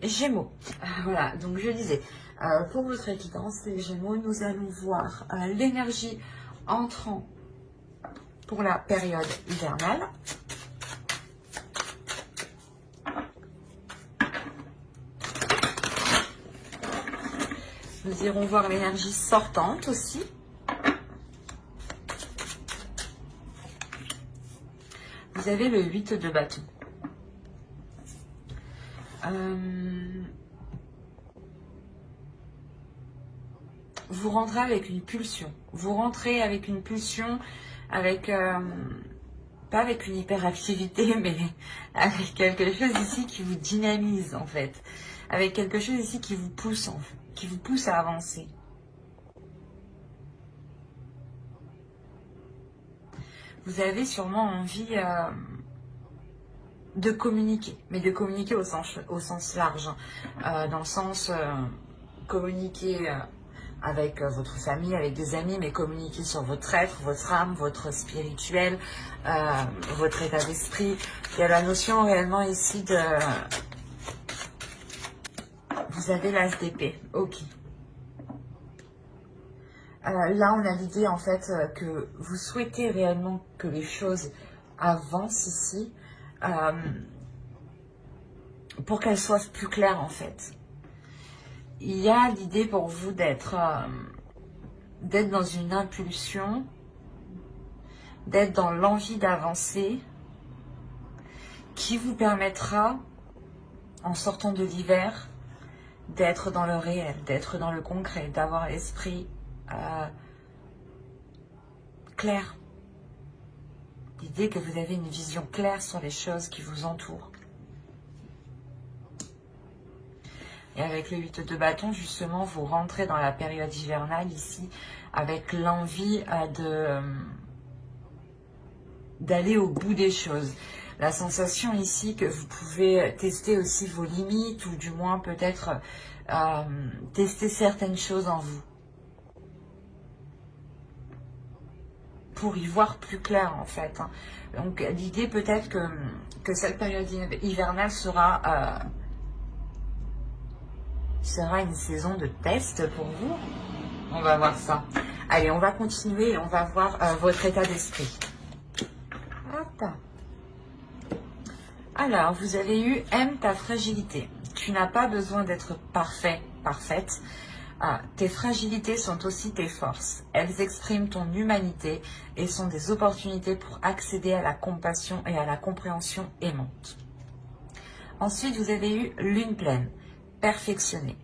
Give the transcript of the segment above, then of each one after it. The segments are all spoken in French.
Gémeaux, voilà, donc je disais, pour votre évidence, les Gémeaux, nous allons voir l'énergie entrant pour la période hivernale. Nous irons voir l'énergie sortante aussi. Vous avez le 8 de bâton. Vous rentrez avec une pulsion. Vous rentrez avec une pulsion, avec, pas avec une hyperactivité, mais avec quelque chose ici qui vous dynamise en fait. Avec quelque chose ici qui vous pousse, qui vous pousse à avancer. Vous avez sûrement envie de communiquer, mais de communiquer au sens large, dans le sens communiquer avec votre famille, avec des amis, mais communiquer sur votre être, votre âme, votre spirituel, votre état d'esprit. Il y a la notion réellement ici de... Vous avez l'as d'épée, ok. Là, on a l'idée en fait que vous souhaitez réellement que les choses avancent ici pour qu'elles soient plus claires en fait. Il y a l'idée pour vous d'être dans une impulsion, d'être dans l'envie d'avancer qui vous permettra, en sortant de l'hiver, d'être dans le réel, d'être dans le concret, d'avoir l'esprit clair. L'idée que vous avez une vision claire sur les choses qui vous entourent. Et avec le 8 de bâton, justement, vous rentrez dans la période hivernale ici, avec l'envie d'aller au bout des choses. La sensation ici que vous pouvez tester aussi vos limites, ou du moins peut-être tester certaines choses en vous. Pour y voir plus clair en fait. Donc l'idée peut-être que cette période hivernale sera une saison de test pour vous. On va voir ça. Allez, on va continuer et on va voir votre état d'esprit. Hop. Alors, vous avez eu « Aime ta fragilité ». Tu n'as pas besoin d'être parfait, parfaite. Tes fragilités sont aussi tes forces. Elles expriment ton humanité et sont des opportunités pour accéder à la compassion et à la compréhension aimante. Ensuite, vous avez eu lune pleine, perfectionnée.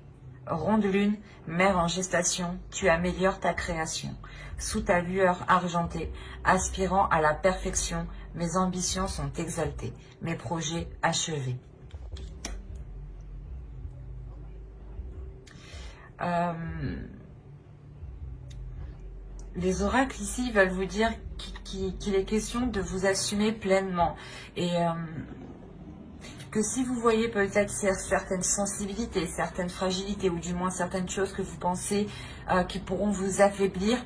Ronde lune, mère en gestation, tu améliores ta création. Sous ta lueur argentée, aspirant à la perfection, mes ambitions sont exaltées, mes projets achevés. Les oracles ici veulent vous dire qu'il est question de vous assumer pleinement et que si vous voyez peut-être certaines sensibilités, certaines fragilités ou du moins certaines choses que vous pensez qui pourront vous affaiblir,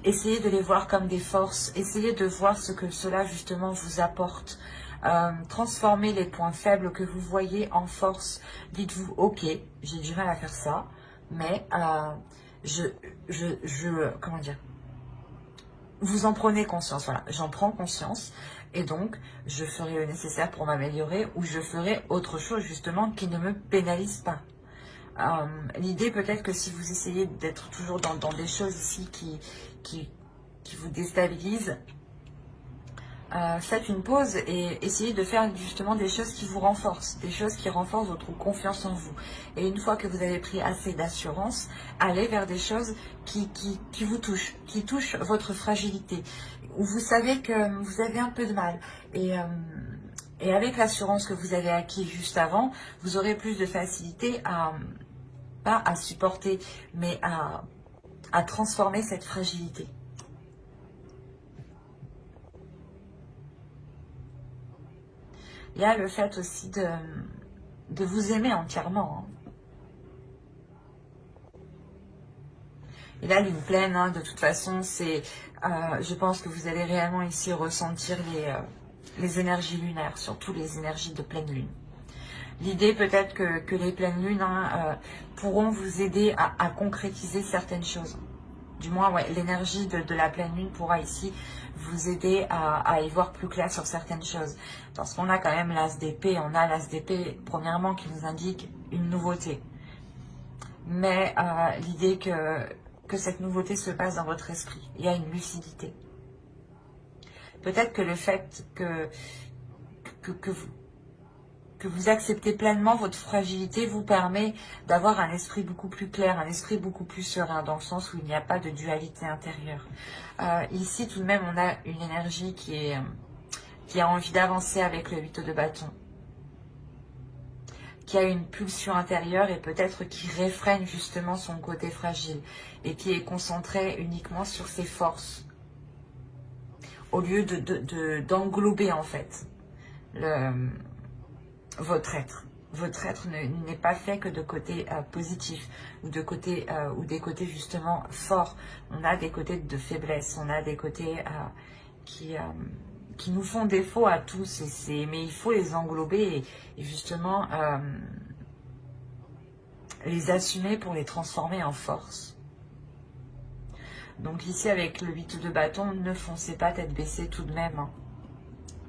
essayez de les voir comme des forces, essayez de voir ce que cela justement vous apporte. Transformez les points faibles que vous voyez en force. Dites-vous, ok, j'ai du mal à faire ça, mais comment dire, vous en prenez conscience, voilà, j'en prends conscience et donc je ferai le nécessaire pour m'améliorer ou je ferai autre chose justement qui ne me pénalise pas. L'idée peut-être que si vous essayez d'être toujours dans des choses ici qui vous déstabilisent, faites une pause et essayez de faire justement des choses qui vous renforcent, des choses qui renforcent votre confiance en vous. Et une fois que vous avez pris assez d'assurance, allez vers des choses qui vous touchent, qui touchent votre fragilité, où vous savez que vous avez un peu de mal. Et avec l'assurance que vous avez acquis juste avant, vous aurez plus de facilité pas à supporter, mais à transformer cette fragilité. Il y a le fait aussi de vous aimer entièrement. Et là, lune pleine, de toute façon, c'est, je pense que vous allez réellement ici ressentir les énergies lunaires, surtout les énergies de pleine lune. L'idée peut-être que les pleines lunes pourront vous aider à concrétiser certaines choses. Du moins, ouais, l'énergie de la pleine lune pourra ici vous aider à y voir plus clair sur certaines choses. Parce qu'on a quand même l'as d'épée, on a l'as d'épée, premièrement, qui nous indique une nouveauté. Mais l'idée que cette nouveauté se passe dans votre esprit, il y a une lucidité. Peut-être que le fait que vous acceptez pleinement votre fragilité vous permet d'avoir un esprit beaucoup plus clair, un esprit beaucoup plus serein, dans le sens où il n'y a pas de dualité intérieure. Ici, tout de même, on a une énergie qui a envie d'avancer avec le 8 de bâton, qui a une pulsion intérieure et peut-être qui réfrène justement son côté fragile et qui est concentré uniquement sur ses forces, au lieu d'englober en fait votre être. Votre être n'est pas fait que de côtés positifs ou de côtés ou des côtés justement forts. On a des côtés de faiblesse, on a des côtés qui nous font défaut à tous, mais il faut les englober et justement les assumer pour les transformer en force. Donc ici avec le 8 de bâton, ne foncez pas tête baissée tout de même, hein,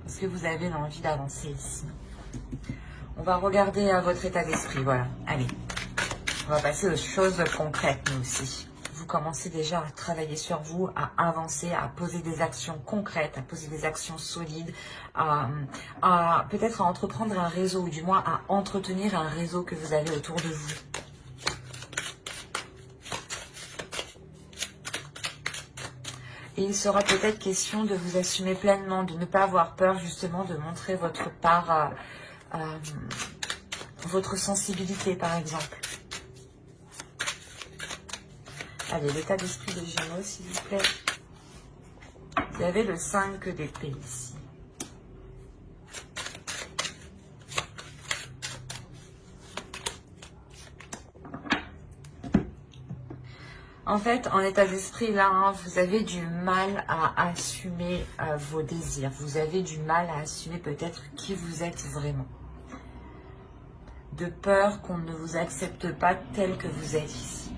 parce que vous avez l'envie d'avancer ici. On va regarder votre état d'esprit, voilà. Allez, on va passer aux choses concrètes, nous aussi. Vous commencez déjà à travailler sur vous, à avancer, à poser des actions concrètes, à poser des actions solides, peut-être à entreprendre un réseau, ou du moins à entretenir un réseau que vous avez autour de vous. Et il sera peut-être question de vous assumer pleinement, de ne pas avoir peur justement de montrer votre part, votre sensibilité par exemple. Allez, l'état d'esprit des Gémeaux, s'il vous plaît. Vous avez le 5 d'épée ici. En fait, en état d'esprit, là, hein, vous avez du mal à assumer vos désirs. Vous avez du mal à assumer peut-être qui vous êtes vraiment. De peur qu'on ne vous accepte pas tel que vous êtes ici.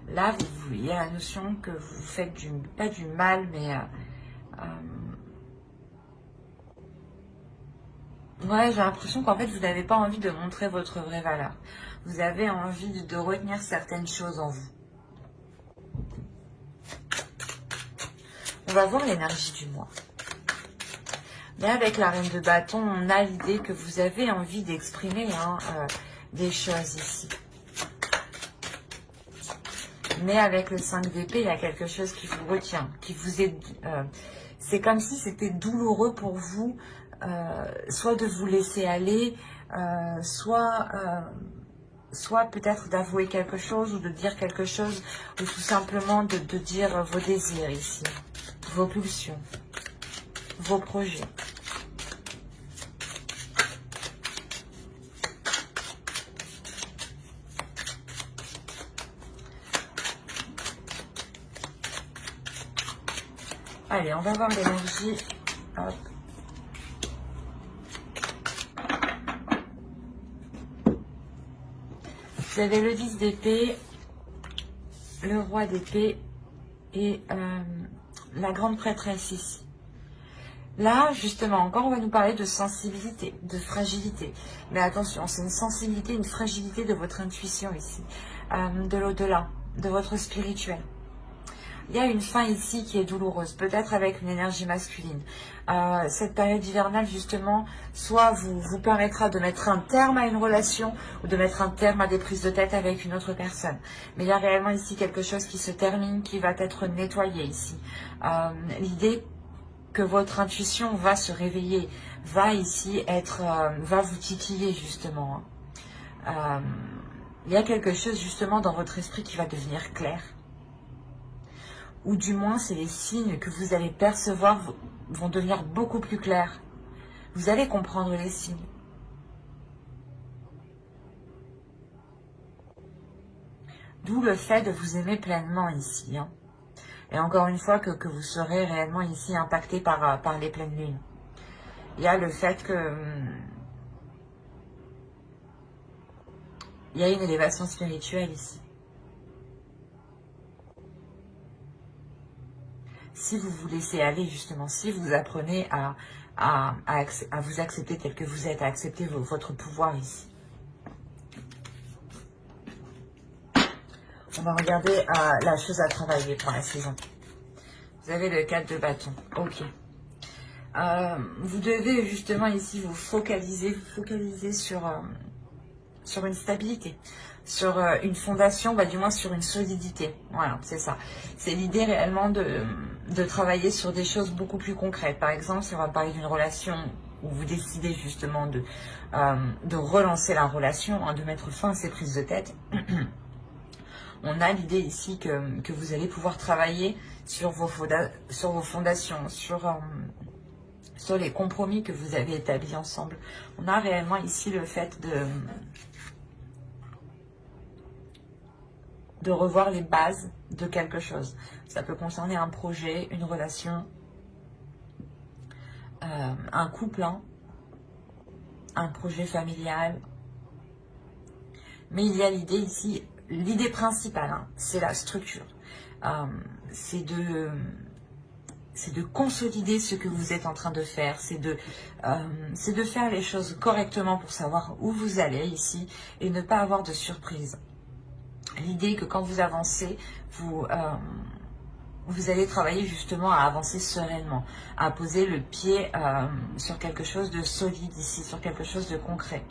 Là, il y a la notion que vous faites pas du mal, mais ouais, j'ai l'impression qu'en fait, vous n'avez pas envie de montrer votre vraie valeur. Vous avez envie de retenir certaines choses en vous. On va voir l'énergie du mois. Mais avec la reine de bâton, on a l'idée que vous avez envie d'exprimer des choses ici. Mais avec le 5 d'épée, il y a quelque chose qui vous retient, qui vous est... c'est comme si c'était douloureux pour vous, soit de vous laisser aller, soit peut-être d'avouer quelque chose ou de dire quelque chose, ou tout simplement de dire vos désirs ici, vos pulsions, vos projets. Allez, on va voir l'énergie. Hop. Vous avez le 10 d'épée, le roi d'épée et la grande prêtresse ici. Là, justement, encore, on va nous parler de sensibilité, de fragilité. Mais attention, c'est une sensibilité, une fragilité de votre intuition ici, de l'au-delà, de votre spirituel. Il y a une fin ici qui est douloureuse, peut-être avec une énergie masculine. Cette période hivernale, justement, soit vous permettra de mettre un terme à une relation ou de mettre un terme à des prises de tête avec une autre personne. Mais il y a réellement ici quelque chose qui se termine, qui va être nettoyé ici. L'idée que votre intuition va se réveiller, va ici être, va vous titiller justement. Il y a quelque chose justement dans votre esprit qui va devenir clair. Ou du moins, c'est les signes que vous allez percevoir vont devenir beaucoup plus clairs. Vous allez comprendre les signes. D'où le fait de vous aimer pleinement ici. Hein. Et encore une fois, que vous serez réellement ici impacté par les pleines lunes. il y a le fait que il y a une élévation spirituelle ici. Si vous vous laissez aller, justement, si vous apprenez à vous accepter tel que vous êtes, à accepter votre pouvoir ici. On va regarder la chose à travailler pour la saison. Vous avez le 4 de bâton. Ok. Vous devez justement ici vous focaliser sur une stabilité, sur une fondation, du moins sur une solidité. Voilà, c'est ça. C'est l'idée réellement de travailler sur des choses beaucoup plus concrètes. Par exemple, si on va parler d'une relation où vous décidez justement de relancer la relation, de mettre fin à ces prises de tête, on a l'idée ici que vous allez pouvoir travailler sur vos fondations, sur les compromis que vous avez établis ensemble. On a réellement ici le fait de revoir les bases de quelque chose. Ça peut concerner un projet, une relation, un couple, un projet familial. Mais il y a l'idée ici, l'idée principale, c'est la structure. C'est de consolider ce que vous êtes en train de faire, c'est de faire les choses correctement pour savoir où vous allez ici et ne pas avoir de surprise. L'idée que quand vous avancez, vous allez travailler justement à avancer sereinement, à poser le pied sur quelque chose de solide ici, sur quelque chose de concret.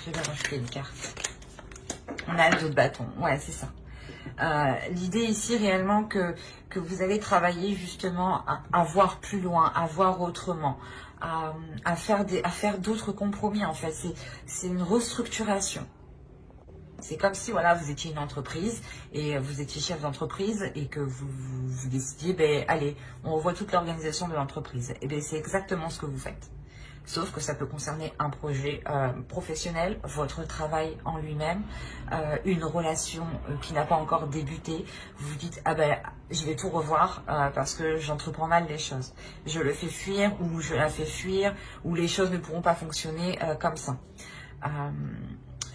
Je vais rajouter une carte. On a le dos de bâton, ouais, c'est ça. L'idée ici réellement que vous allez travailler justement à voir plus loin, à voir autrement, à faire d'autres compromis en fait. C'est une restructuration. C'est comme si voilà, vous étiez une entreprise et vous étiez chef d'entreprise et que vous décidiez, allez, on revoit toute l'organisation de l'entreprise. Et bien c'est exactement ce que vous faites. Sauf que ça peut concerner un projet professionnel, votre travail en lui-même, une relation qui n'a pas encore débuté. Vous vous dites, je vais tout revoir parce que j'entreprends mal les choses. Je le fais fuir ou je la fais fuir ou les choses ne pourront pas fonctionner comme ça.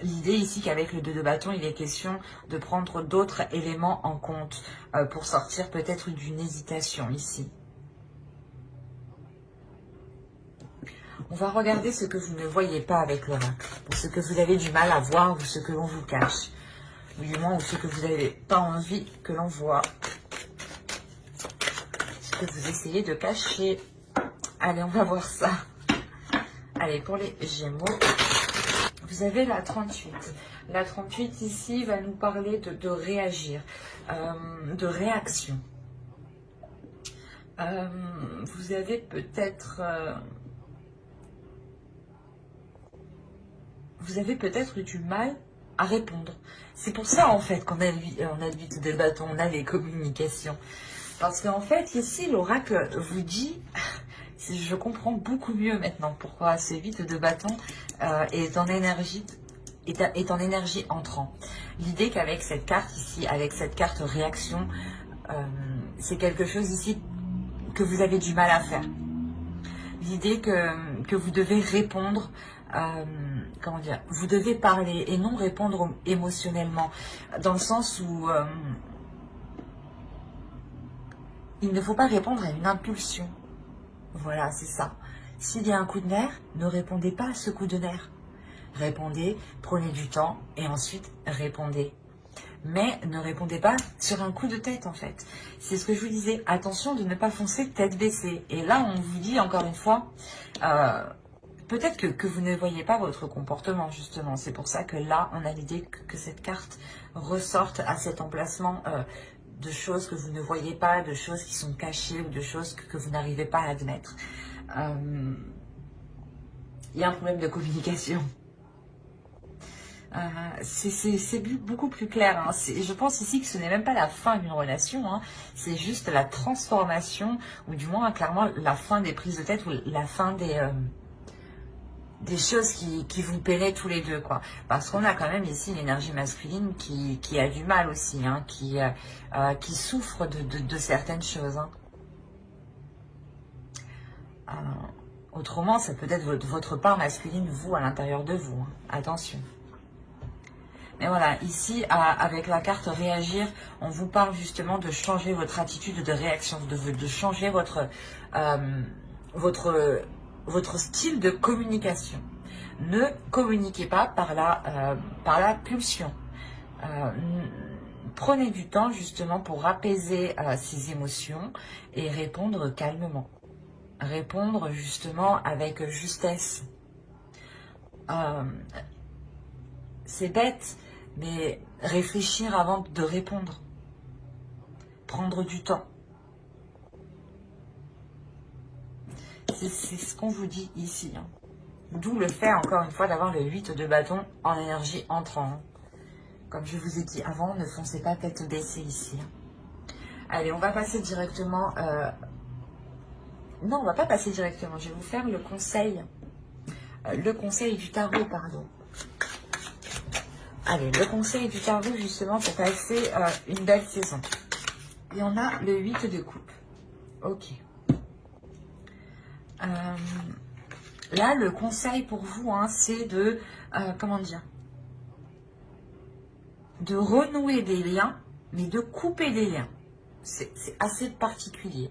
L'idée ici qu'avec le 2 de bâton, il est question de prendre d'autres éléments en compte pour sortir peut-être d'une hésitation ici. On va regarder ce que vous ne voyez pas avec l'oracle, ou ce que vous avez du mal à voir, ou ce que l'on vous cache, ou du moins, ou ce que vous n'avez pas envie que l'on voit, ce que vous essayez de cacher. Allez, on va voir ça. Allez, pour les Gémeaux, vous avez la 38. La 38 ici va nous parler de réagir, de réaction. Vous avez peut-être... vous avez peut-être du mal à répondre. C'est pour ça, en fait, qu'on a le 8 de bâton, on a les communications. Parce qu'en fait, ici, l'oracle vous dit, je comprends beaucoup mieux maintenant pourquoi ce 8 de bâton est en énergie entrant. L'idée qu'avec cette carte ici, avec cette carte réaction, c'est quelque chose ici que vous avez du mal à faire. L'idée que vous devez répondre, comment dire, vous devez parler et non répondre émotionnellement, dans le sens où il ne faut pas répondre à une impulsion. Voilà, c'est ça. S'il y a un coup de nerf, ne répondez pas à ce coup de nerf. Répondez, prenez du temps et ensuite répondez. Mais ne répondez pas sur un coup de tête en fait. C'est ce que je vous disais, attention de ne pas foncer tête baissée. Et là on vous dit encore une fois, peut-être que vous ne voyez pas votre comportement justement. C'est pour ça que là on a l'idée que cette carte ressorte à cet emplacement de choses que vous ne voyez pas, de choses qui sont cachées ou de choses que vous n'arrivez pas à admettre. Il y a un problème de communication. C'est beaucoup plus clair. Hein. Je pense ici que ce n'est même pas la fin d'une relation. Hein. C'est juste la transformation, ou du moins clairement la fin des prises de tête, ou la fin des choses qui vous peinaient tous les deux, quoi. Parce qu'on a quand même ici l'énergie masculine qui a du mal aussi, hein, qui souffre de certaines choses. Hein. Autrement, ça peut être votre part masculine, vous, à l'intérieur de vous. Hein. Attention. Mais voilà, ici, avec la carte réagir, on vous parle justement de changer votre attitude de réaction, de changer votre style de communication. Ne communiquez pas par la pulsion. Prenez du temps justement pour apaiser ces émotions et répondre calmement. Répondre justement avec justesse. C'est bête, mais réfléchir avant de répondre. Prendre du temps. C'est ce qu'on vous dit ici. Hein. D'où le fait, encore une fois, d'avoir le 8 de bâton en énergie entrant. Comme je vous ai dit avant, ne foncez pas tête baissée ici. Allez, on va passer directement... Non, on va pas passer directement. Je vais vous faire le conseil. Le conseil du tarot, pardon. Allez, le conseil du tarot, justement, pour passer une belle saison. Et on a le 8 de coupe. Ok. Là, le conseil pour vous, hein, c'est de... comment dire, de renouer des liens, mais de couper des liens. C'est assez particulier.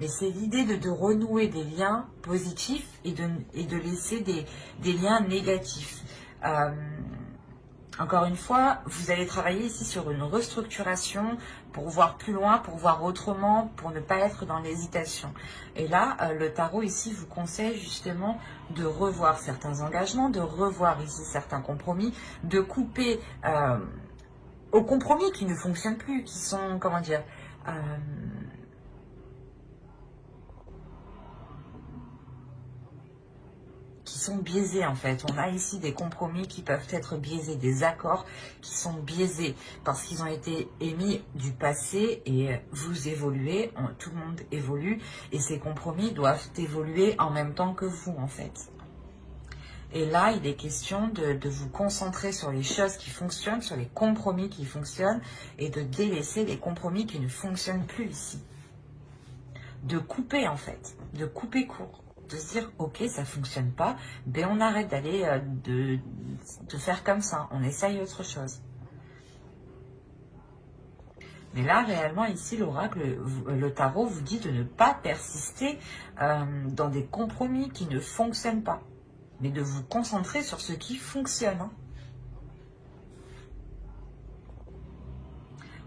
Mais c'est l'idée de renouer des liens positifs et de laisser des liens négatifs. Encore une fois, vous allez travailler ici sur une restructuration pour voir plus loin, pour voir autrement, pour ne pas être dans l'hésitation. Et là, le tarot ici vous conseille justement de revoir certains engagements, de revoir ici certains compromis, de couper aux compromis qui ne fonctionnent plus, qui sont, comment dire, qui sont biaisés en fait. On a ici des compromis qui peuvent être biaisés, des accords qui sont biaisés parce qu'ils ont été émis du passé et vous évoluez, tout le monde évolue et ces compromis doivent évoluer en même temps que vous en fait. Et là, il est question de vous concentrer sur les choses qui fonctionnent, sur les compromis qui fonctionnent et de délaisser les compromis qui ne fonctionnent plus ici. De couper en fait, de couper court. De se dire, ok, ça fonctionne pas, ben on arrête d'aller, de faire comme ça, on essaye autre chose. Mais là, réellement, ici, l'oracle, le tarot vous dit de ne pas persister dans des compromis qui ne fonctionnent pas, mais de vous concentrer sur ce qui fonctionne. Hein.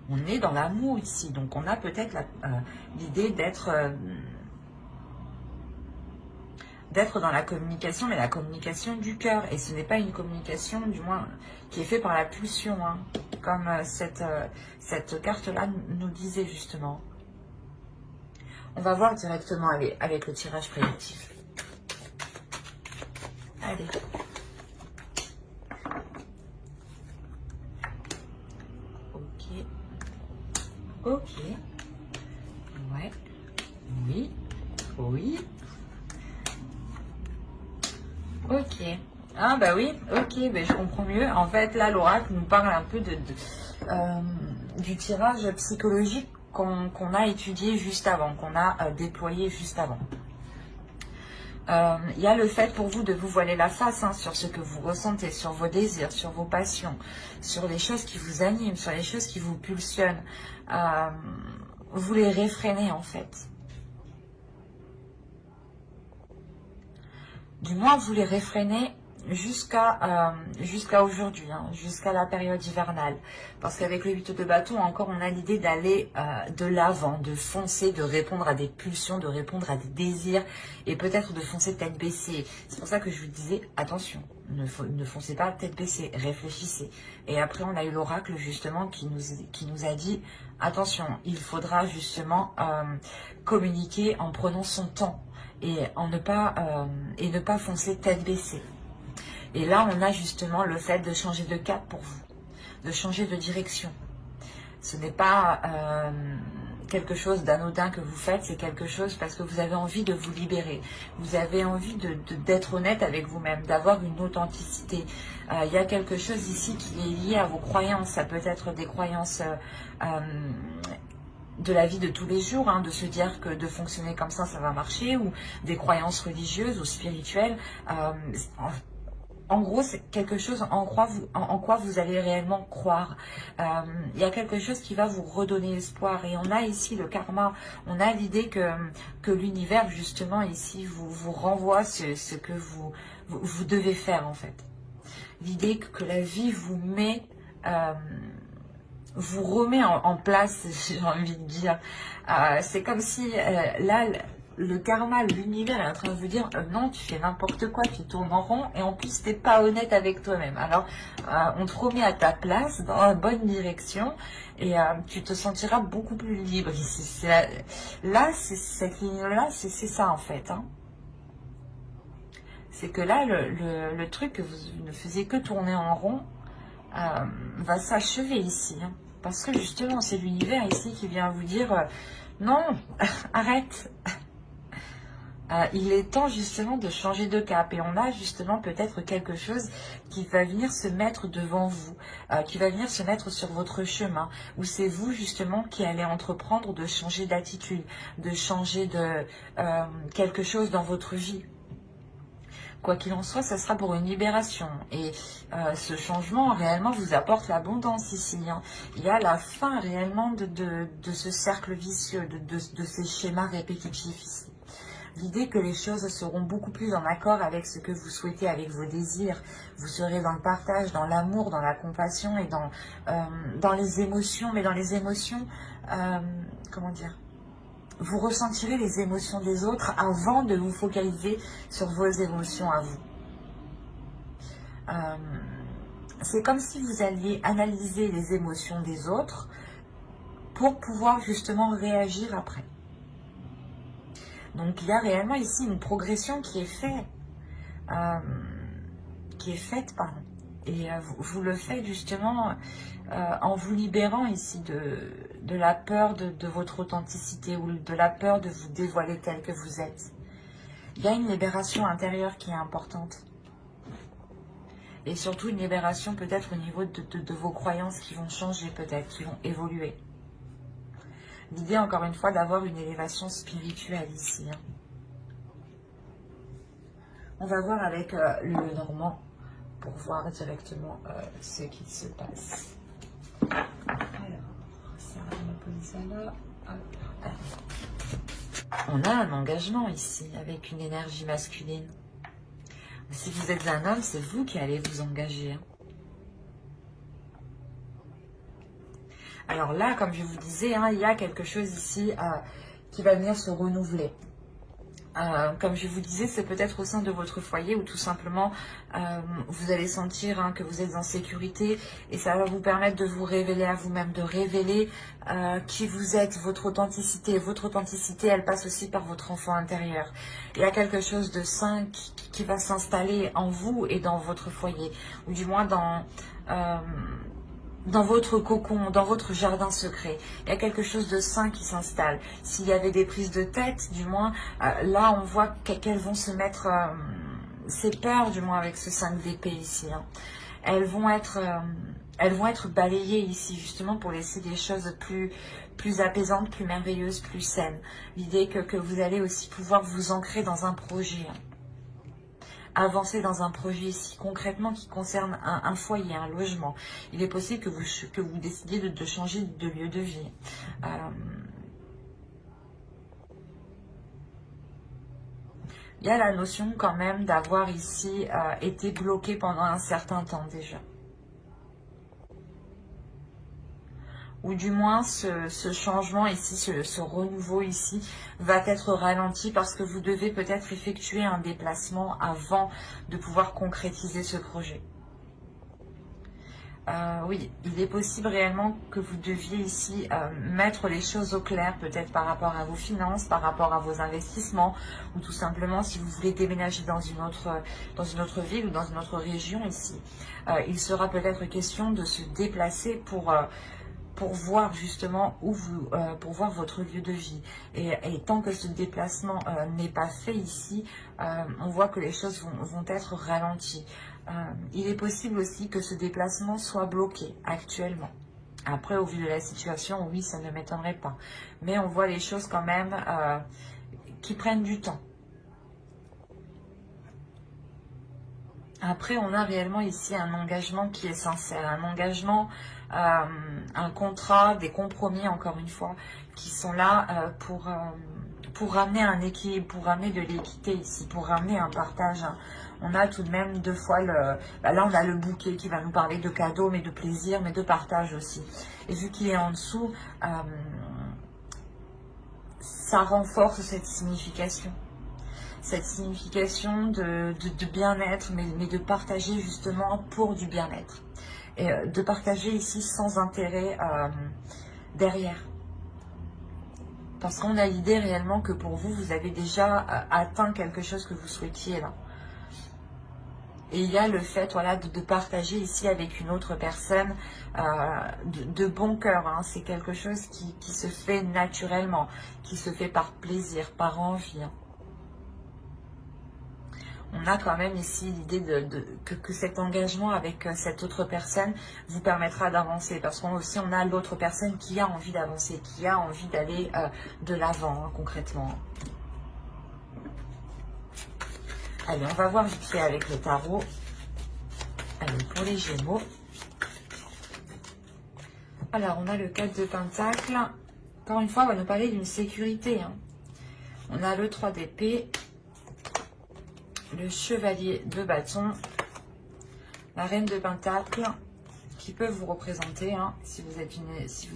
On est dans l'amour ici, donc on a peut-être l'idée d'être dans la communication, mais la communication du cœur. Et ce n'est pas une communication, du moins, qui est faite par la pulsion, hein, comme cette carte-là nous disait justement. On va voir directement avec le tirage prédictif. Allez. Ok. Ok. Ouais. Oui. Oui. Ok. Ah bah oui, ok, bah je comprends mieux. En fait, là, l'oracle nous parle un peu du tirage psychologique qu'on a étudié juste avant, qu'on a déployé juste avant. Il y a le fait pour vous de vous voiler la face hein, sur ce que vous ressentez, sur vos désirs, sur vos passions, sur les choses qui vous animent, sur les choses qui vous pulsionnent. Vous les réfrénez en fait. Du moins, vous les réfrénez jusqu'à aujourd'hui, hein, jusqu'à la période hivernale. Parce qu'avec le 8 de bâton, encore, on a l'idée d'aller de l'avant, de foncer, de répondre à des pulsions, de répondre à des désirs, et peut-être de foncer tête baissée. C'est pour ça que je vous disais, attention, ne foncez pas tête baissée, réfléchissez. Et après, on a eu l'oracle, justement, qui nous a dit, attention, il faudra justement communiquer en prenant son temps. Et ne pas foncer tête baissée. Et là, on a justement le fait de changer de cap pour vous, de changer de direction. Ce n'est pas quelque chose d'anodin que vous faites, c'est quelque chose parce que vous avez envie de vous libérer. Vous avez envie d'être honnête avec vous-même, d'avoir une authenticité. Il y a quelque chose ici qui est lié à vos croyances. Ça peut être des croyances de la vie de tous les jours, hein, de se dire que de fonctionner comme ça va marcher, ou des croyances religieuses ou spirituelles. En gros, c'est quelque chose en quoi vous allez réellement croire. Il y a quelque chose qui va vous redonner espoir. Et on a ici le karma, on a l'idée que l'univers, justement, ici, vous renvoie ce que vous devez faire, en fait. L'idée que la vie vous met... vous remet en place, j'ai envie de dire. C'est comme si, là... Le karma, l'univers est en train de vous dire non, tu fais n'importe quoi, tu tournes en rond et en plus tu n'es pas honnête avec toi-même. Alors on te remet à ta place dans la bonne direction et tu te sentiras beaucoup plus libre. Là, cette ligne-là, c'est ça en fait. Hein. C'est que là, le truc que vous ne faisiez que tourner en rond va s'achever ici. Hein. Parce que justement, c'est l'univers ici qui vient vous dire non, arrête. Il est temps justement de changer de cap et on a justement peut-être quelque chose qui va venir se mettre devant vous, qui va venir se mettre sur votre chemin, où c'est vous justement qui allez entreprendre de changer d'attitude, de changer de quelque chose dans votre vie. Quoi qu'il en soit, ça sera pour une libération. Et ce changement réellement vous apporte l'abondance ici. Hein. Il y a la fin réellement de ce cercle vicieux, de ces schémas répétitifs ici. L'idée que les choses seront beaucoup plus en accord avec ce que vous souhaitez, avec vos désirs. Vous serez dans le partage, dans l'amour, dans la compassion et dans les émotions. Mais dans les émotions, comment dire, vous ressentirez les émotions des autres avant de vous focaliser sur vos émotions à vous. C'est comme si vous alliez analyser les émotions des autres pour pouvoir justement réagir après. Donc il y a réellement ici une progression qui est faite, pardon. Et vous le faites justement en vous libérant ici de la peur de votre authenticité ou de la peur de vous dévoiler tel que vous êtes. Il y a une libération intérieure qui est importante. Et surtout une libération peut-être au niveau de vos croyances qui vont changer peut-être, qui vont évoluer. L'idée, encore une fois, d'avoir une élévation spirituelle ici. Hein. On va voir avec le Normand pour voir directement ce qui se passe. Alors, ça là. On a un engagement ici avec une énergie masculine. Si vous êtes un homme, c'est vous qui allez vous engager. Hein. Alors là, comme je vous disais, hein, il y a quelque chose ici qui va venir se renouveler. Comme je vous disais, c'est peut-être au sein de votre foyer où tout simplement vous allez sentir hein, que vous êtes en sécurité et ça va vous permettre de vous révéler à vous-même, de révéler qui vous êtes, votre authenticité. Votre authenticité, elle passe aussi par votre enfant intérieur. Il y a quelque chose de sain qui va s'installer en vous et dans votre foyer, ou du moins dans votre cocon, dans votre jardin secret. Il y a quelque chose de sain qui s'installe. S'il y avait des prises de tête, du moins, là, on voit qu'elles vont se mettre... ces peurs, du moins, avec ce 5 d'épée ici. Hein. Elles vont être balayées ici, justement, pour laisser des choses plus apaisantes, plus merveilleuses, plus saines. L'idée que vous allez aussi pouvoir vous ancrer dans un projet. Hein. Avancer dans un projet ici, concrètement, qui concerne un foyer, un logement. Il est possible que vous décidiez de changer de lieu de vie. Il y a la notion quand même d'avoir ici été bloqué pendant un certain temps déjà. Ou du moins ce changement ici, ce renouveau ici va être ralenti parce que vous devez peut-être effectuer un déplacement avant de pouvoir concrétiser ce projet. Oui, il est possible réellement que vous deviez ici mettre les choses au clair, peut-être par rapport à vos finances, par rapport à vos investissements, ou tout simplement si vous voulez déménager dans une autre ville ou dans une autre région ici. Il sera peut-être question de se déplacer pour pour voir justement où vous, pour voir votre lieu de vie. Et tant que ce déplacement n'est pas fait ici, on voit que les choses vont être ralenties. Il est possible aussi que ce déplacement soit bloqué actuellement. Après, au vu de la situation, oui, ça ne m'étonnerait pas. Mais on voit les choses quand même qui prennent du temps. Après, on a réellement ici un engagement qui est sincère, un engagement, un contrat, des compromis, encore une fois, qui sont là pour ramener un équilibre, pour ramener de l'équité ici, pour ramener un partage. Hein. On a tout de même deux fois là on a le bouquet qui va nous parler de cadeaux, mais de plaisir, mais de partage aussi. Et vu qu'il est en dessous, ça renforce cette signification. Cette signification de bien-être, mais de partager justement pour du bien-être. Et de partager ici sans intérêt derrière. Parce qu'on a l'idée réellement que pour vous, vous avez déjà atteint quelque chose que vous souhaitiez là. Et il y a le fait voilà, de partager ici avec une autre personne de bon cœur. Hein. C'est quelque chose qui se fait naturellement, qui se fait par plaisir, par envie. Hein. On a quand même ici l'idée que cet engagement avec cette autre personne vous permettra d'avancer. Parce qu'on aussi on a l'autre personne qui a envie d'avancer, qui a envie d'aller de l'avant, hein, concrètement. Allez, on va voir vite fait avec le tarot. Allez, pour les Gémeaux. Alors, on a le 4 de Pentacle. Encore une fois, on va nous parler d'une sécurité. Hein. On a le 3 d'épée. Le Chevalier de Bâton. La Reine de Pentacle. Qui peut vous représenter, hein, si vous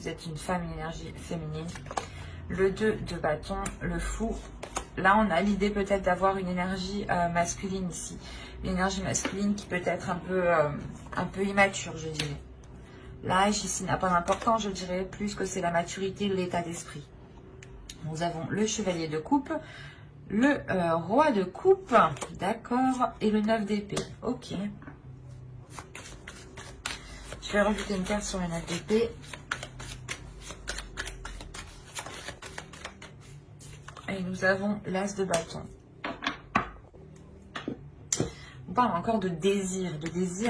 êtes une femme, une énergie féminine. Le 2 de Bâton. Le Fou. Là, on a l'idée peut-être d'avoir une énergie masculine ici. Une énergie masculine qui peut être un peu immature, je dirais. L'âge ici n'a pas d'importance, je dirais plus que c'est la maturité, l'état d'esprit. Nous avons le Chevalier de Coupe, le Roi de Coupe, d'accord, et le 9 d'épée. Ok. Je vais rajouter une carte sur le 9 d'épée. Et nous avons l'As de bâton. On parle encore de désir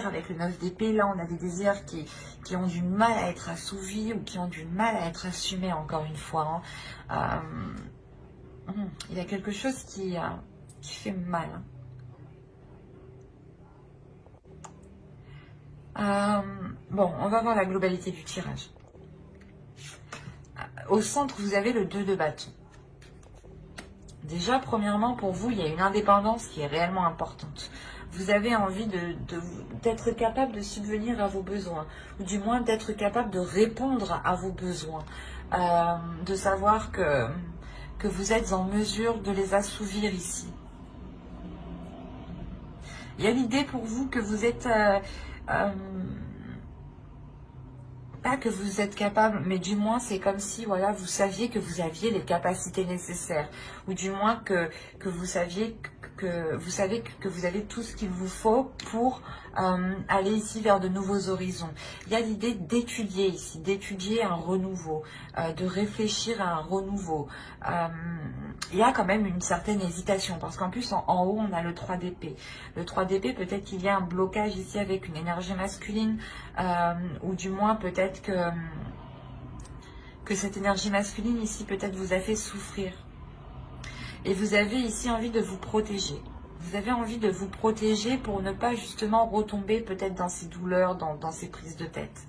avec le 9 d'épée. Là, on a des désirs qui ont du mal à être assouvis ou qui ont du mal à être assumés, encore une fois. Hein. Il y a quelque chose qui fait mal. Hein. Bon, on va voir la globalité du tirage. Au centre, vous avez le 2 de bâton. Déjà, premièrement, pour vous, il y a une indépendance qui est réellement importante. Vous avez envie d'être capable de subvenir à vos besoins, ou du moins d'être capable de répondre à vos besoins, de savoir que vous êtes en mesure de les assouvir ici. Il y a l'idée pour vous que vous êtes... pas que vous êtes capable, mais du moins c'est comme si voilà, vous saviez que vous aviez les capacités nécessaires, ou du moins que vous saviez que vous avez tout ce qu'il vous faut pour aller ici vers de nouveaux horizons. Il y a l'idée d'étudier ici, d'étudier un renouveau, de réfléchir à un renouveau. Il y a quand même une certaine hésitation, parce qu'en plus en haut on a le 3 d'épée. Le 3 d'épée, peut-être qu'il y a un blocage ici avec une énergie masculine, ou du moins peut-être que cette énergie masculine ici peut-être vous a fait souffrir. Et vous avez ici envie de vous protéger. Vous avez envie de vous protéger pour ne pas justement retomber peut-être dans ces douleurs, dans ces prises de tête.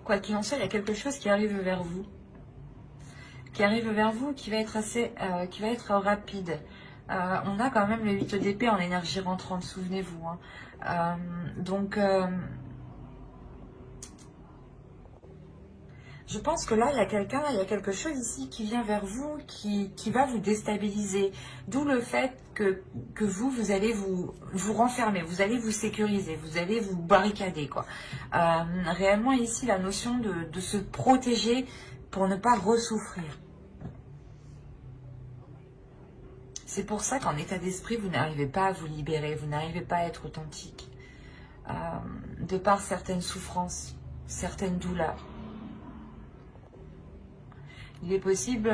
Quoi qu'il en soit, il y a quelque chose qui arrive vers vous. Qui arrive vers vous, qui va être qui va être rapide. On a quand même le 8 d'épée en énergie rentrante, souvenez-vous. Hein. Je pense que là, il y a quelqu'un, il y a quelque chose ici qui vient vers vous, qui va vous déstabiliser. D'où le fait que vous allez vous renfermer, vous allez vous sécuriser, vous allez vous barricader, quoi. Réellement, ici, la notion de se protéger pour ne pas ressouffrir. C'est pour ça qu'en état d'esprit, vous n'arrivez pas à vous libérer, vous n'arrivez pas à être authentique. de par certaines souffrances, certaines douleurs. Il est possible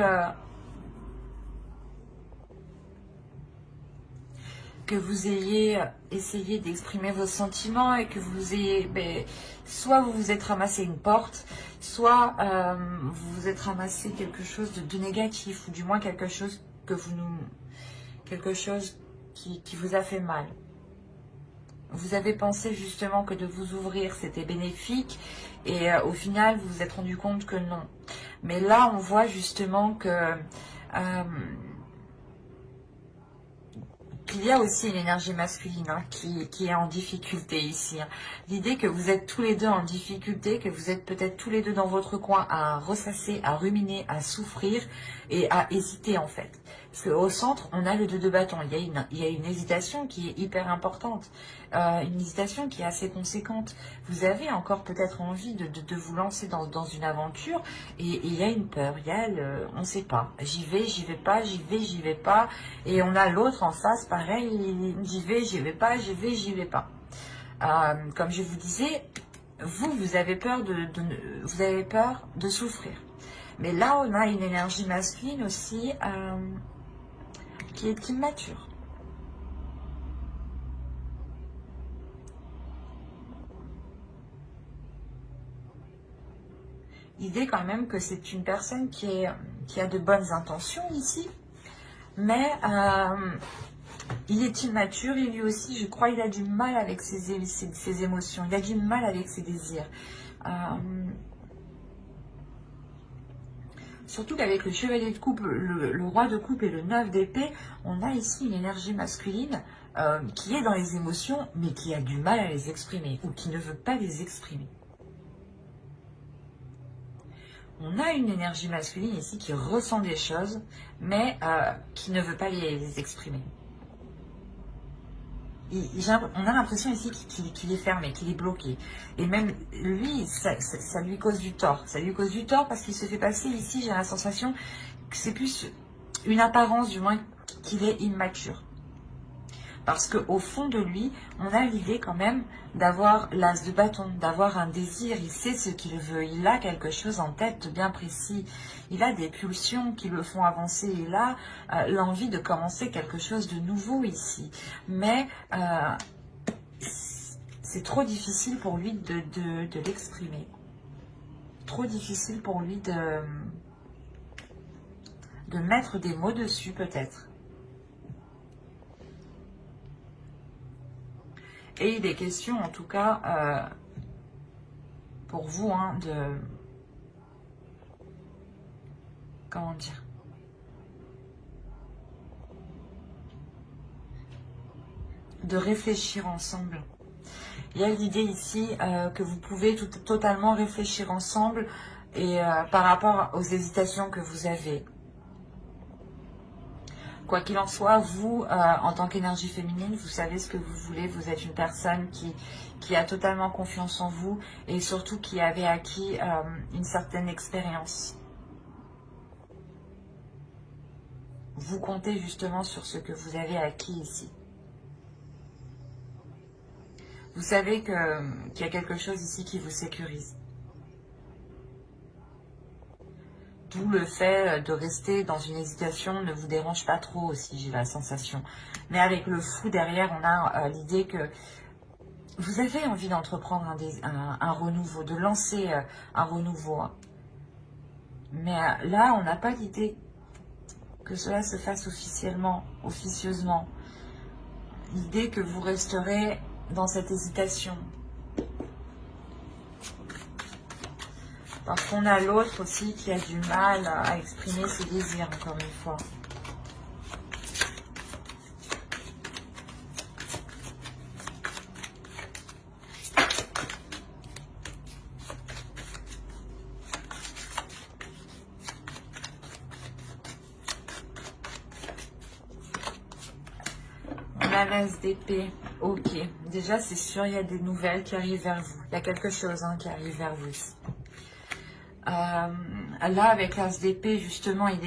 que vous ayez essayé d'exprimer vos sentiments et que vous ayez, soit vous vous êtes ramassé une porte, soit vous vous êtes ramassé quelque chose de négatif, ou du moins quelque chose qui vous a fait mal. Vous avez pensé justement que de vous ouvrir c'était bénéfique et au final vous vous êtes rendu compte que non. Mais là on voit justement que qu'il y a aussi une énergie masculine qui est en difficulté ici. L'idée que vous êtes tous les deux en difficulté, que vous êtes peut-être tous les deux dans votre coin à ressasser, à ruminer, à souffrir et à hésiter en fait. Parce qu'au centre, on a le 2 de bâton. Il y a une hésitation qui est hyper importante, une hésitation qui est assez conséquente. Vous avez encore peut-être envie de vous lancer dans une aventure et il y a une peur, il y a on ne sait pas. J'y vais pas, j'y vais pas. Et on a l'autre en face, pareil, j'y vais pas, j'y vais pas. Comme je vous disais, vous avez peur vous avez peur de souffrir. Mais là, on a une énergie masculine aussi qui est immature. L'idée quand même que c'est une personne qui a de bonnes intentions ici, mais il est immature et lui aussi, je crois, il a du mal avec ses émotions, il a du mal avec ses désirs. Surtout qu'avec le chevalier de coupe, le roi de coupe et le 9 d'épée, on a ici une énergie masculine qui est dans les émotions, mais qui a du mal à les exprimer, ou qui ne veut pas les exprimer. On a une énergie masculine ici qui ressent des choses, mais qui ne veut pas les exprimer. On a l'impression ici qu'il est fermé, qu'il est bloqué. Et même lui, ça lui cause du tort. Ça lui cause du tort parce qu'il se fait passer ici, j'ai la sensation que c'est plus une apparence du moins qu'il est immature. Parce qu'au fond de lui, on a l'idée quand même d'avoir l'as de bâton, d'avoir un désir. Il sait ce qu'il veut, il a quelque chose en tête bien précis. Il a des pulsions qui le font avancer. Il a l'envie de commencer quelque chose de nouveau ici. Mais c'est trop difficile pour lui de l'exprimer. Trop difficile pour lui de mettre des mots dessus peut-être. Et il est question, en tout cas, pour vous, comment dire, de réfléchir ensemble. Il y a l'idée ici que vous pouvez totalement réfléchir ensemble et par rapport aux hésitations que vous avez. Quoi qu'il en soit, vous, en tant qu'énergie féminine, vous savez ce que vous voulez. Vous êtes une personne qui a totalement confiance en vous et surtout qui avait acquis une certaine expérience. Vous comptez justement sur ce que vous avez acquis ici. Vous savez qu'il y a quelque chose ici qui vous sécurise. D'où le fait de rester dans une hésitation ne vous dérange pas trop aussi, j'ai la sensation. Mais avec le fou derrière, on a l'idée que vous avez envie d'entreprendre un renouveau, de lancer un renouveau. Mais là, on n'a pas l'idée que cela se fasse officieusement. L'idée que vous resterez dans cette hésitation. Parce qu'on a l'autre aussi qui a du mal à exprimer ses désirs, encore une fois. On a l'as d'épée. Ok. Déjà, c'est sûr, il y a des nouvelles qui arrivent vers vous. Il y a quelque chose qui arrive vers vous ici. Là, avec l'as d'épée, justement, il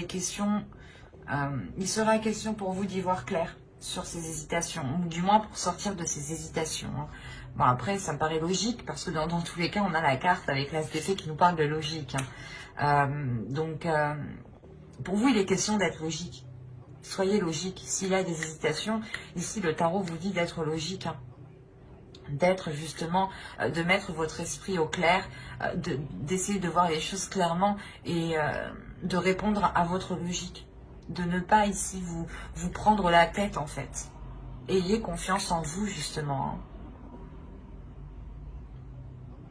sera question pour vous d'y voir clair. sur ces hésitations, ou du moins pour sortir de ces hésitations. Hein. Bon, après, ça me paraît logique, parce que dans tous les cas, on a la carte avec l'As d'épée qui nous parle de logique. Hein. Pour vous, il est question d'être logique. Soyez logique. S'il y a des hésitations, ici, le tarot vous dit d'être logique. Hein. D'être justement, de mettre votre esprit au clair, d'essayer de voir les choses clairement et de répondre à votre logique. De ne pas ici vous prendre la tête en fait. Ayez confiance en vous justement.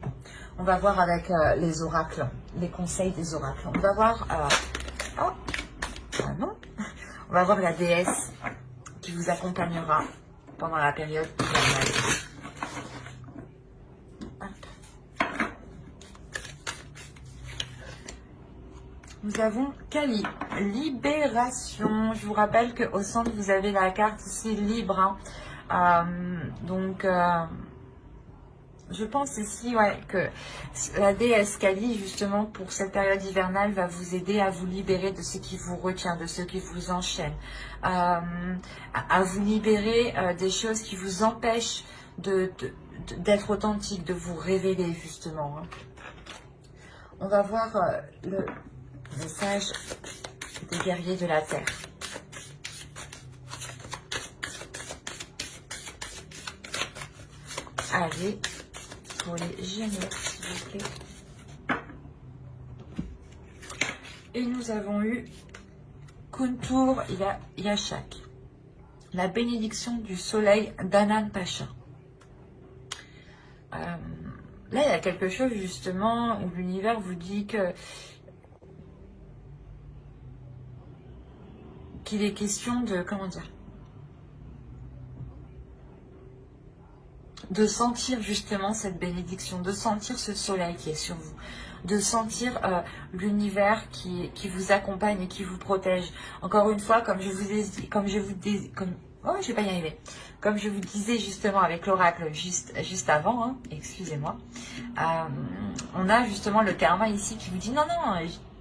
Hein. On va voir avec les oracles, les conseils des oracles. On va voir... oh, ah non. On va voir la déesse qui vous accompagnera pendant la période hivernale. Nous avons Kali, libération. Je vous rappelle qu'au centre, vous avez la carte ici, libre. Hein. Je pense ici que la déesse Kali, justement, pour cette période hivernale, va vous aider à vous libérer de ce qui vous retient, de ce qui vous enchaîne. À vous libérer des choses qui vous empêchent d'être authentique, de vous révéler, justement. Hein. On va voir le message des guerriers de la terre. Allez, pour les Gémeaux, s'il vous plaît. Et nous avons eu Kuntur Yashak, la bénédiction du soleil d'Anan Pacha. Là, il y a quelque chose justement où l'univers vous dit qu'il est question de, comment dire, de sentir justement cette bénédiction, de sentir ce soleil qui est sur vous, de sentir l'univers qui vous accompagne et qui vous protège. Encore une fois, comme je vous disais justement avec l'oracle juste avant, hein, excusez-moi, on a justement le karma ici qui vous dit non,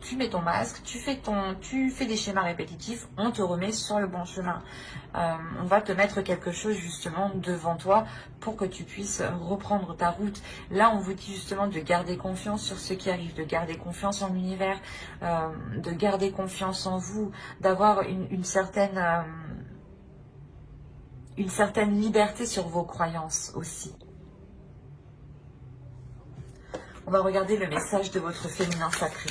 tu mets ton masque, tu fais des schémas répétitifs, on te remet sur le bon chemin. On va te mettre quelque chose justement devant toi pour que tu puisses reprendre ta route. Là, on vous dit justement de garder confiance sur ce qui arrive, de garder confiance en l'univers, de garder confiance en vous, d'avoir une certaine liberté sur vos croyances aussi. On va regarder le message de votre féminin sacré.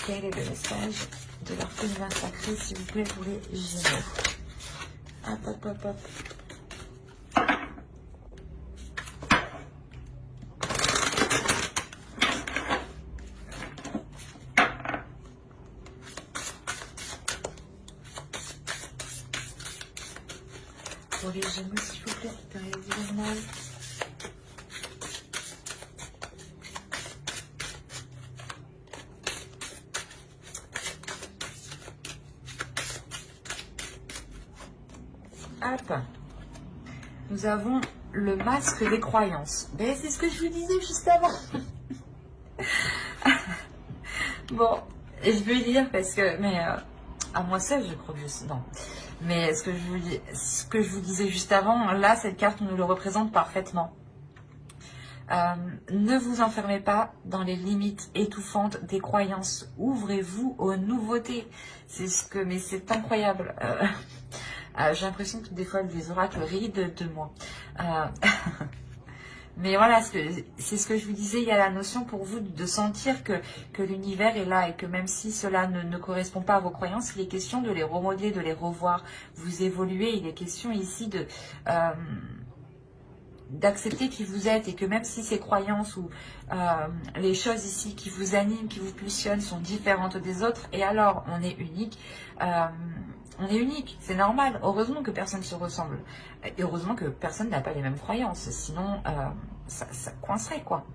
Quel est le message de leur féminin sacré, s'il vous plaît, pour les Gémeaux? Hop, hop, hop, hop. Pour les Gémeaux, s'il vous plaît, période hivernale. Hop. Nous avons le masque des croyances. Ben, c'est ce que je vous disais juste avant. Bon, je vais lire parce que... Mais à moi seule, je crois que je sais... Non. Mais ce que je vous disais juste avant, là, cette carte nous le représente parfaitement. Ne vous enfermez pas dans les limites étouffantes des croyances. Ouvrez-vous aux nouveautés. Mais c'est incroyable. J'ai l'impression que des fois, les oracles rient de moi. Mais voilà, c'est ce que je vous disais, il y a la notion pour vous de sentir que l'univers est là et que même si cela ne correspond pas à vos croyances, il est question de les remodeler, de les revoir. Vous évoluez, il est question ici d'accepter qui vous êtes et que même si ces croyances ou les choses ici qui vous animent, qui vous pulsionnent sont différentes des autres, et alors on est unique. On est unique, c'est normal. Heureusement que personne ne se ressemble. Et heureusement que personne n'a pas les mêmes croyances. Sinon, ça coincerait, quoi.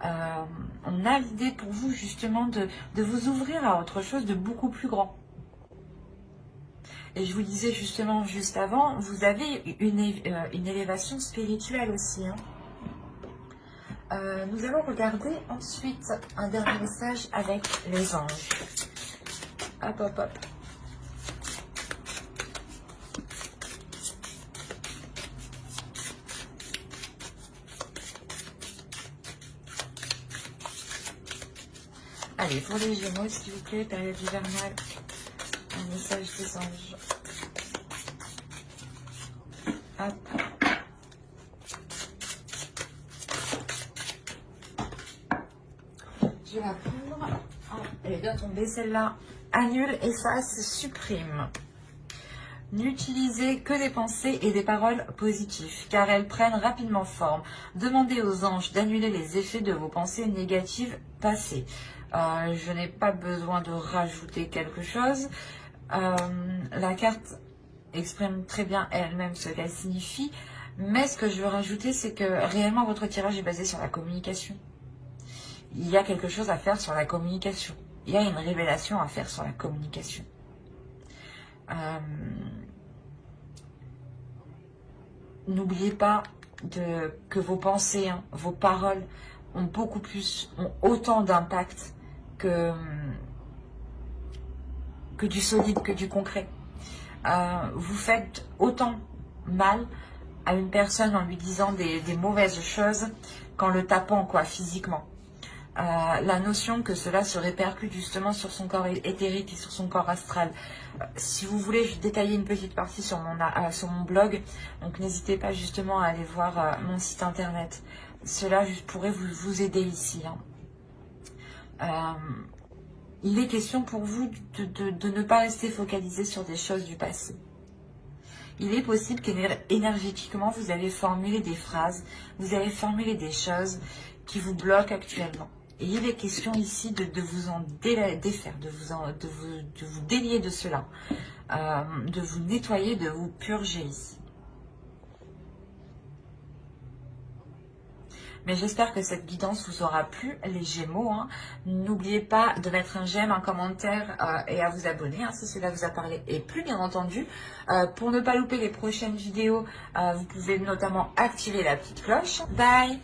On a l'idée pour vous, justement, de vous ouvrir à autre chose de beaucoup plus grand. Et je vous disais, justement, juste avant, vous avez une élévation spirituelle aussi. Hein. Nous allons regarder ensuite un dernier message avec les anges. Hop, hop, hop. Allez, pour les Gémeaux, s'il vous plaît, période hivernale, un message des anges. Hop. Je vais la prendre. Oh, elle est bien tombée celle-là. Annule, efface, supprime. N'utilisez que des pensées et des paroles positives, car elles prennent rapidement forme. Demandez aux anges d'annuler les effets de vos pensées négatives passées. Je n'ai pas besoin de rajouter quelque chose. La carte exprime très bien elle-même ce qu'elle signifie, mais ce que je veux rajouter, c'est que réellement votre tirage est basé sur la communication. Il y a quelque chose à faire sur la communication. Il y a une révélation à faire sur la communication. N'oubliez pas que vos pensées, hein, vos paroles ont autant d'impact que du solide, que du concret. Vous faites autant mal à une personne en lui disant des mauvaises choses qu'en le tapant physiquement. La notion que cela se répercute justement sur son corps éthérique et sur son corps astral. Si vous voulez, je vais détailler une petite partie sur mon blog, donc n'hésitez pas justement à aller voir mon site internet. Cela pourrait vous aider ici. Il est question pour vous de ne pas rester focalisé sur des choses du passé. Il est possible qu'énergétiquement, vous avez formulé des phrases, vous avez formulé des choses qui vous bloquent actuellement. Et il est question ici de vous en défaire, de vous délier de cela, de vous nettoyer, de vous purger ici. Mais j'espère que cette guidance vous aura plu, les Gémeaux. N'oubliez pas de mettre un j'aime, un commentaire et à vous abonner si cela vous a parlé et plu, bien entendu. Pour ne pas louper les prochaines vidéos, vous pouvez notamment activer la petite cloche. Bye!